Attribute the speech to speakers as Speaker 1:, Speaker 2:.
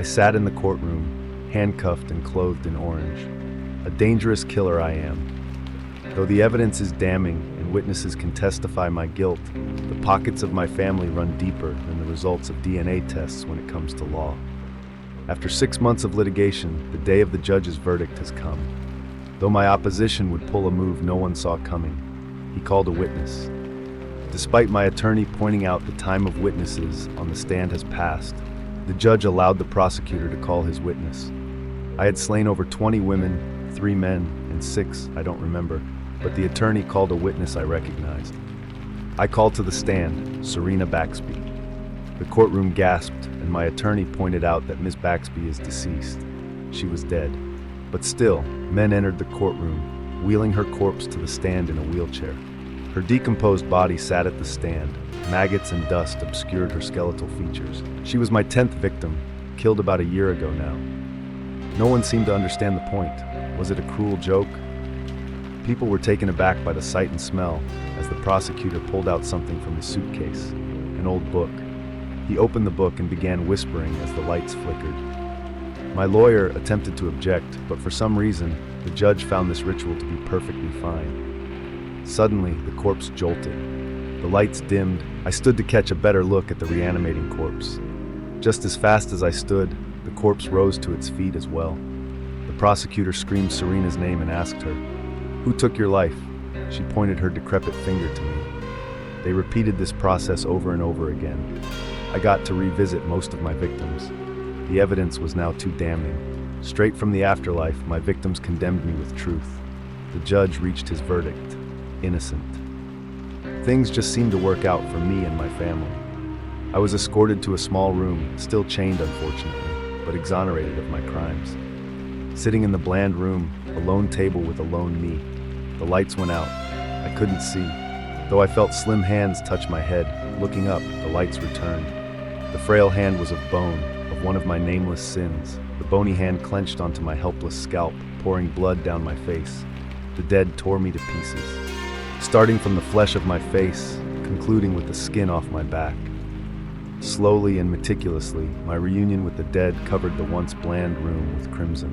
Speaker 1: sat in the courtroom, handcuffed and clothed in orange. A dangerous killer I am. Though the evidence is damning and witnesses can testify my guilt, the pockets of my family run deeper than the results of DNA tests when it comes to law. After 6 months of litigation, the day of the judge's verdict has come. Though my opposition would pull a move no one saw coming, he called a witness. Despite my attorney pointing out the time of witnesses on the stand has passed, the judge allowed the prosecutor to call his witness. I had slain over 20 women, 3 men, and 6 I don't remember, but the attorney called a witness I recognized. I called to the stand, Serena Baxby. The courtroom gasped, and my attorney pointed out that Ms. Baxby is deceased. She was dead. But still, men entered the courtroom, wheeling her corpse to the stand in a wheelchair. Her decomposed body sat at the stand. Maggots and dust obscured her skeletal features. She was my 10th victim, killed about a year ago now. No one seemed to understand the point. Was it a cruel joke? People were taken aback by the sight and smell as the prosecutor pulled out something from his suitcase, an old book. He opened the book and began whispering as the lights flickered. My lawyer attempted to object, but for some reason, the judge found this ritual to be perfectly fine. Suddenly, the corpse jolted. The lights dimmed. I stood to catch a better look at the reanimating corpse. Just as fast as I stood, the corpse rose to its feet as well. The prosecutor screamed Serena's name and asked her, "Who took your life?" She pointed her decrepit finger to me. They repeated this process over and over again. I got to revisit most of my victims. The evidence was now too damning. Straight from the afterlife, my victims condemned me with truth. The judge reached his verdict: innocent. Things just seemed to work out for me and my family. I was escorted to a small room, still chained unfortunately, but exonerated of my crimes. Sitting in the bland room, a lone table with a lone me. The lights went out. I couldn't see. Though I felt slim hands touch my head, looking up, the lights returned. The frail hand was of bone, of one of my nameless sins. The bony hand clenched onto my helpless scalp, pouring blood down my face. The dead tore me to pieces, starting from the flesh of my face, concluding with the skin off my back. Slowly and meticulously, my reunion with the dead covered the once bland room with crimson.